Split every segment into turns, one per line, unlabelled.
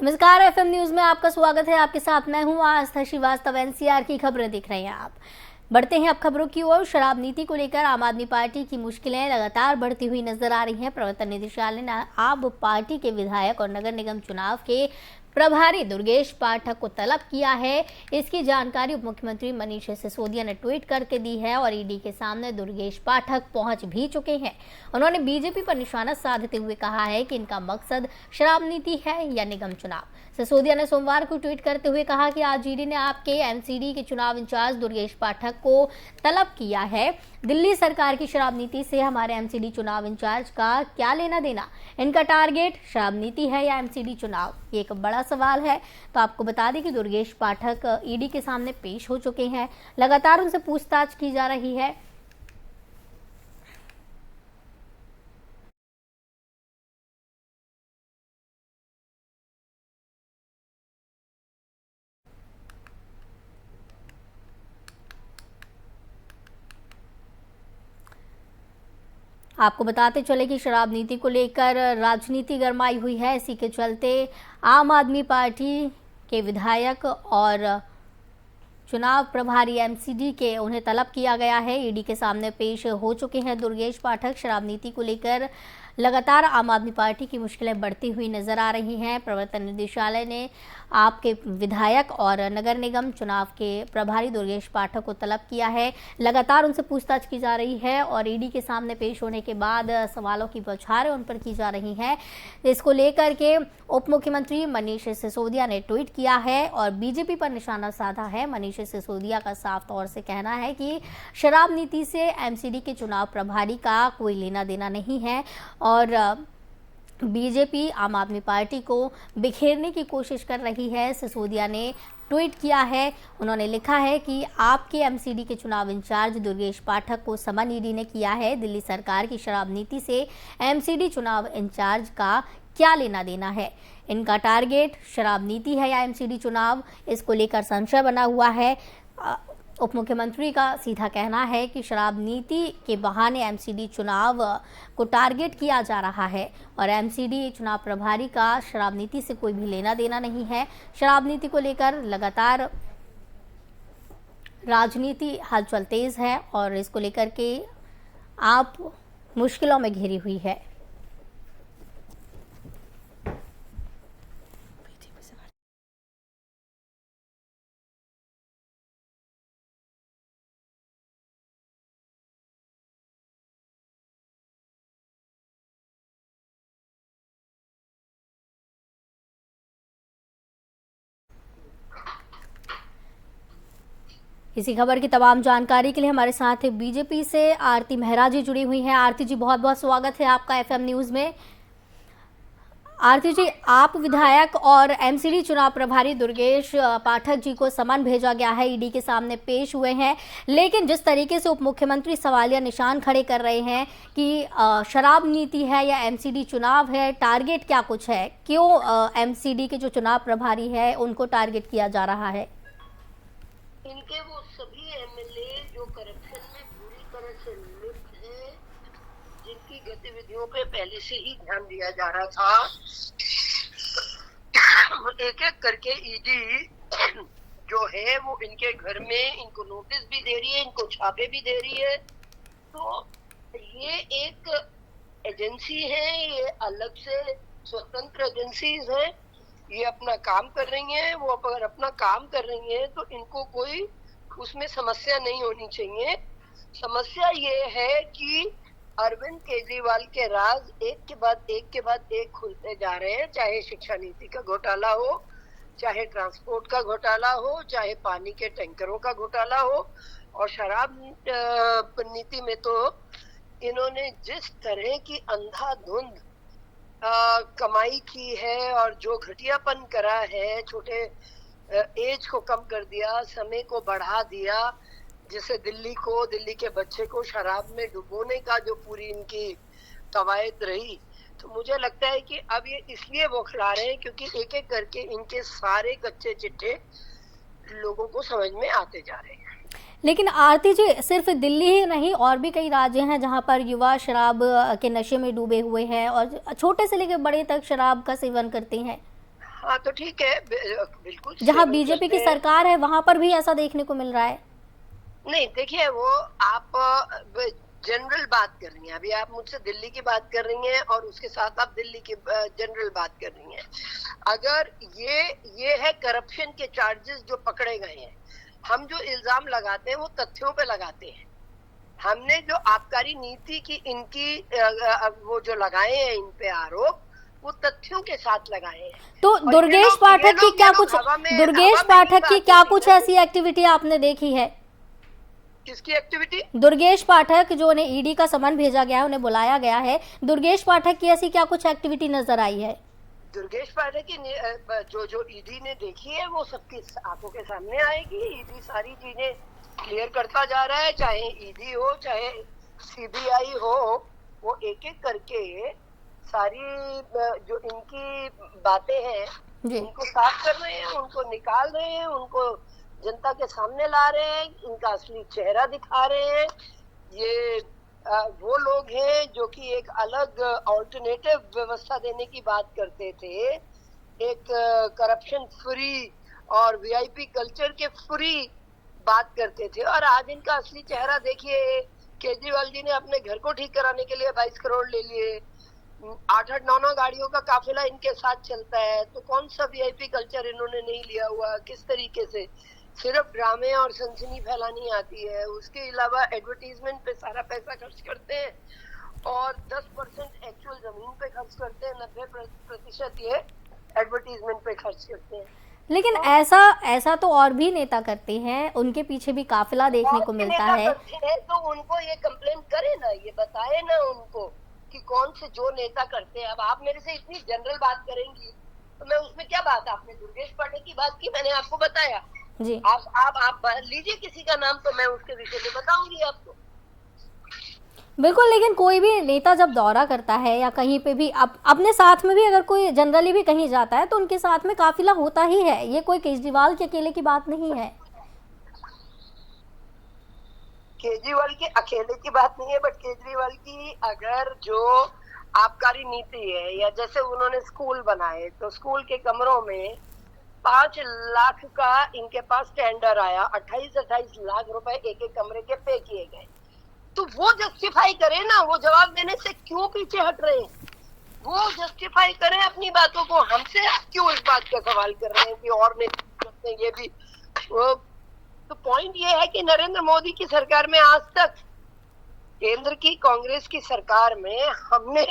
नमस्कार, FM news में आपका स्वागत है। आपके साथ मैं हूं आस्था श्रीवास्तव। एनसीआर की खबरें देख रहे हैं आप। बढ़ते हैं अब खबरों की ओर। शराब नीति को लेकर आम आदमी पार्टी की मुश्किलें लगातार बढ़ती हुई नजर आ रही हैं। प्रवर्तन निदेशालय ने आप पार्टी के विधायक और नगर निगम चुनाव के प्रभारी दुर्गेश पाठक को तलब किया है। इसकी जानकारी उप मुख्यमंत्री मनीष सिसोदिया ने ट्वीट करके दी है और ईडी के सामने दुर्गेश पाठक पहुंच भी चुके हैं। उन्होंने बीजेपी पर निशाना साधते हुए कहा है कि इनका मकसद शराब नीति है या निगम चुनाव। सिसोदिया ने सोमवार को ट्वीट करते हुए कहा कि आज ईडी ने आपके एमसीडी के चुनाव इंचार्ज दुर्गेश पाठक को तलब किया है। दिल्ली सरकार की शराब नीति से हमारे एमसीडी चुनाव इंचार्ज का क्या लेना देना? इनका टारगेट शराब नीति है या एमसीडी चुनाव? ये एक बड़ा सवाल है। तो आपको बता दें कि दुर्गेश पाठक ईडी के सामने पेश हो चुके हैं। लगातार उनसे पूछताछ की जा रही है। आपको बताते चले कि शराब नीति को लेकर राजनीति गरमाई हुई है। इसी के चलते आम आदमी पार्टी के विधायक और चुनाव प्रभारी एमसीडी के उन्हें तलब किया गया है। ईडी के सामने पेश हो चुके हैं दुर्गेश पाठक। शराब नीति को लेकर लगातार आम आदमी पार्टी की मुश्किलें बढ़ती हुई नजर आ रही हैं। प्रवर्तन निदेशालय ने आपके विधायक और नगर निगम चुनाव के प्रभारी दुर्गेश पाठक को तलब किया है। लगातार उनसे पूछताछ की जा रही है और ईडी के सामने पेश होने के बाद सवालों की बौछारें उन पर की जा रही हैं। इसको लेकर के उप मुख्यमंत्री मनीष सिसोदिया ने ट्वीट किया है और बीजेपी पर निशाना साधा है। मनीष सिसोदिया का साफ तौर से कहना है कि शराब नीति से एमसीडी के चुनाव प्रभारी का कोई लेना देना नहीं है और बीजेपी आम आदमी पार्टी को बिखेरने की कोशिश कर रही है। सिसोदिया ने ट्वीट किया है। उन्होंने लिखा है कि आपके एमसीडी के चुनाव इंचार्ज दुर्गेश पाठक को समन ईडी ने किया है। दिल्ली सरकार की शराब नीति से एमसीडी चुनाव इंचार्ज का क्या लेना देना है? इनका टारगेट शराब नीति है या एमसीडी चुनाव? इसको लेकर संशय बना हुआ है। उप मुख्यमंत्री का सीधा कहना है कि शराब नीति के बहाने एमसीडी चुनाव को टारगेट किया जा रहा है और एमसीडी चुनाव प्रभारी का शराब नीति से कोई भी लेना देना नहीं है। शराब नीति को लेकर लगातार राजनीति हलचल तेज है और इसको लेकर के आप मुश्किलों में घिरी हुई है। इसी खबर की तमाम जानकारी के लिए हमारे साथ बीजेपी से आरती मेहरा जी जुड़ी हुई हैं। आरती जी, बहुत बहुत स्वागत है आपका एफएम न्यूज में। आरती जी, आप विधायक और एमसीडी चुनाव प्रभारी दुर्गेश पाठक जी को समन भेजा गया है, ईडी के सामने पेश हुए हैं, लेकिन जिस तरीके से उप मुख्यमंत्री सवालिया निशान खड़े कर रहे हैं कि शराब नीति है या एमसीडी चुनाव है, टारगेट क्या कुछ है? क्यों एमसीडी के जो चुनाव प्रभारी है उनको टारगेट किया जा रहा है?
इनके वो सभी एमएलए जो करप्शन में पूरी तरह से लिप्त हैं, जिनकी गतिविधियों पे पहले से ही ध्यान दिया जा रहा था, एक एक करके ईडी जो है वो इनके घर में इनको नोटिस भी दे रही है, इनको छापे भी दे रही है। तो ये एक एजेंसी है, ये अलग से स्वतंत्र एजेंसीज है, ये अपना काम कर रही हैं। वो अगर अपना काम कर रही हैं तो इनको कोई उसमें समस्या नहीं होनी चाहिए। समस्या ये है कि अरविंद केजरीवाल के राज एक के बाद एक खुलते जा रहे हैं, चाहे शिक्षा नीति का घोटाला हो, चाहे ट्रांसपोर्ट का घोटाला हो, चाहे पानी के टैंकरों का घोटाला हो। और शराब नीति में तो इन्होंने जिस तरह की अंधाधुंध कमाई की है और जो घटियापन करा है, छोटे एज को कम कर दिया, समय को बढ़ा दिया, जैसे दिल्ली के बच्चे को शराब में डुबोने का जो पूरी इनकी कवायद रही। तो मुझे लगता है कि अब ये इसलिए बौखला रहे हैं क्योंकि एक एक करके इनके सारे कच्चे चिट्ठे लोगों को समझ में आते जा रहे हैं।
लेकिन आरती जी, सिर्फ दिल्ली ही नहीं और भी कई राज्य हैं जहां पर युवा शराब के नशे में डूबे हुए हैं और छोटे से लेकर बड़े तक शराब का सेवन करते हैं।
हाँ तो ठीक है, बिल्कुल।
जहां बीजेपी की सरकार है वहां पर भी ऐसा देखने को मिल रहा है।
नहीं देखिए, वो आप जनरल बात कर रही हैं, अभी आप मुझसे दिल्ली की बात कर रही हैं और उसके साथ आप दिल्ली की जनरल बात कर रही हैं। अगर ये है करप्शन के चार्जेस जो पकड़े गए हैं। हम जो इल्जाम लगाते हैं वो तथ्यों पे लगाते हैं। हमने जो आबकारी नीति की इनकी वो जो लगाए हैं इन पे आरोप, वो तथ्यों के साथ लगाए हैं।
तो दुर्गेश पाठक की क्या कुछ, दुर्गेश पाठक की क्या कुछ ऐसी एक्टिविटी आपने देखी है?
किसकी एक्टिविटी?
दुर्गेश पाठक, जो उन्हें ईडी का समन भेजा गया है, उन्हें बुलाया गया है, दुर्गेश पाठक की ऐसी क्या कुछ एक्टिविटी नजर आई है?
दुर्गेश पाठक की जो ईडी ने देखी है वो सबकी आंखों के सामने आएगी। ईडी सारी चीजें क्लियर करता जा रहा है, चाहे ईडी हो चाहे सीबीआई हो, वो एक एक करके सारी जो इनकी बातें हैं उनको साफ कर रहे हैं, उनको निकाल रहे हैं, उनको जनता के सामने ला रहे हैं, इनका असली चेहरा दिखा रहे हैं। ये वो लोग हैं जो कि एक अलग ऑल्टरनेटिव व्यवस्था देने की बात करते थे, एक करप्शन फ्री और वीआईपी कल्चर के फ्री बात करते थे, और आज इनका असली चेहरा देखिए। केजरीवाल जी ने अपने घर को ठीक कराने के लिए 22 करोड़ ले लिए, 8-8, 9-9 गाड़ियों का काफिला इनके साथ चलता है, तो कौन सा वीआईपी कल्चर इन्होंने नहीं लिया हुआ? किस तरीके से सिर्फ ड्रामे और सनसनी फैलानी आती है, उसके अलावा एडवर्टीजमेंट पे सारा पैसा खर्च करते हैं और 10% एक्चुअल जमीन पे खर्च करते हैं, 90% ये एडवर्टीजमेंट पे खर्च करते हैं।
लेकिन ऐसा तो और भी नेता करते हैं, उनके पीछे भी काफिला देखने को मिलता है।
तो उनको ये कंप्लेन करे ना, ये बताए ना उनको कि कौन से जो नेता करते हैं। अब आप मेरे से इतनी जनरल बात करेंगी तो मैं उसमें क्या बात, आपने दुर्गेश पाठक की बात की, मैंने आपको बताया
जी।
आप लीजिए किसी का नाम तो मैं उसके विषय में बताऊंगी आपको।
बिल्कुल, लेकिन कोई भी नेता जब दौरा करता है या कहीं पे भी अपने साथ में भी अगर कोई जनरली भी कहीं जाता है तो उनके साथ में काफिला होता ही है। ये कोई केजरीवाल के अकेले की बात नहीं है।
केजरीवाल के अकेले की बात नहीं है, बट केजरीवाल की अगर जो आबकारी नीति है, या जैसे उन्होंने स्कूल बनाए तो स्कूल के कमरों में 5 लाख का इनके पास टेंडर आया, 28-28 लाख रुपए एक एक कमरे के पे किए गए, तो वो जस्टिफाई करे ना, वो जवाब देने से क्यों पीछे हट रहे हैं? वो जस्टिफाई करें अपनी बातों को, हमसे क्यों इस बात का सवाल कर रहे हैं कि और नहीं ये भी तो पॉइंट ये है कि नरेंद्र मोदी की सरकार में आज तक, केंद्र की कांग्रेस की सरकार में हमने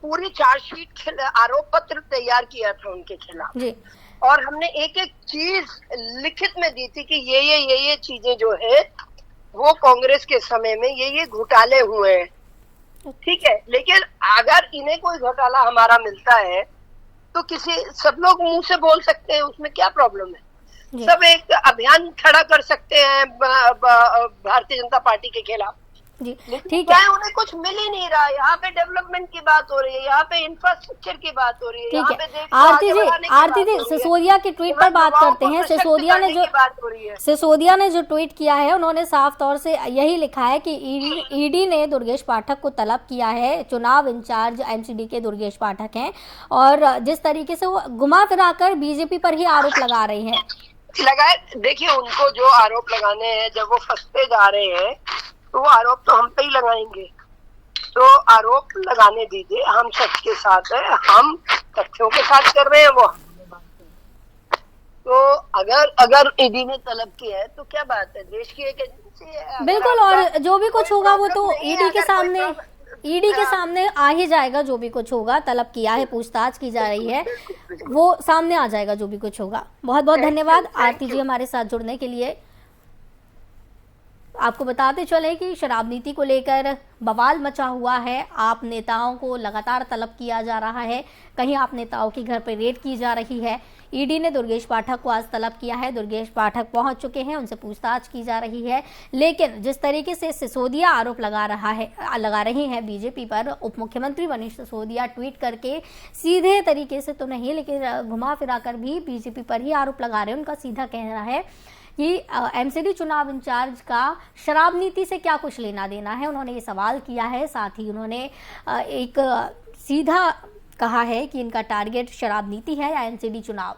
पूरी चार्जशीट आरोप पत्र तैयार किया था उनके खिलाफ जी। और हमने एक एक चीज लिखित में दी थी कि ये चीजें जो है वो कांग्रेस के समय में ये घोटाले हुए हैं, ठीक है। लेकिन अगर इन्हें कोई घोटाला हमारा मिलता है तो सब लोग मुंह से बोल सकते हैं, उसमें क्या प्रॉब्लम है? सब एक अभियान खड़ा कर सकते हैं भारतीय जनता पार्टी के खिलाफ
जी, ठीक है।
उन्हें कुछ मिल ही नहीं रहा। यहाँ पे डेवलपमेंट की बात हो रही है, यहाँ पे इंफ्रास्ट्रक्चर की बात हो रही है, यहाँ पे
आरती जी सिसोदिया के ट्वीट पर बात करते हैं। सिसोदिया ने जो ट्वीट किया है, उन्होंने साफ तौर से यही लिखा है कि ईडी ने दुर्गेश पाठक को तलब किया है। चुनाव इंचार्ज एमसीडी के दुर्गेश पाठक हैं और जिस तरीके से वो घुमा फिरा कर बीजेपी पर ही आरोप लगा रहे हैं।
देखिए, उनको जो आरोप लगाने हैं, जब वो फंसते जा रहे हैं तो वो आरोप तो हम पे ही लगाएंगे, तो आरोप लगाने दीजिए। हम सच के साथ है, हम तथ्यों के साथ कर रहे हैं वो। तो अगर ईडी ने तलब किया है तो क्या बात है, देश की एक एजेंसी है।
बिल्कुल, और जो भी कुछ होगा वो तो ईडी के सामने आ ही जाएगा। जो भी कुछ होगा, तलब किया है, पूछताछ की जा रही है, वो सामने आ जाएगा जो भी कुछ होगा। बहुत बहुत धन्यवाद आरती जी हमारे साथ जुड़ने के लिए। आपको बताते चले कि शराब नीति को लेकर बवाल मचा हुआ है। आप नेताओं को लगातार तलब किया जा रहा है, कहीं आप नेताओं के घर पर रेड की जा रही है। ईडी ने दुर्गेश पाठक को आज तलब किया है, दुर्गेश पाठक पहुंच चुके हैं, उनसे पूछताछ की जा रही है। लेकिन जिस तरीके से सिसोदिया आरोप लगा रही हैं बीजेपी पर, उप मुख्यमंत्री मनीष सिसोदिया ट्वीट करके सीधे तरीके से तो नहीं, लेकिन घुमा फिरा कर भी बीजेपी पर ही आरोप लगा रहे हैं। उनका सीधा कहना है कि एमसीडी चुनाव इंचार्ज का शराब नीति से क्या कुछ लेना देना है, उन्होंने ये सवाल किया है। साथ ही उन्होंने एक सीधा कहा है कि इनका टारगेट शराब नीति है या एनसीडी चुनाव।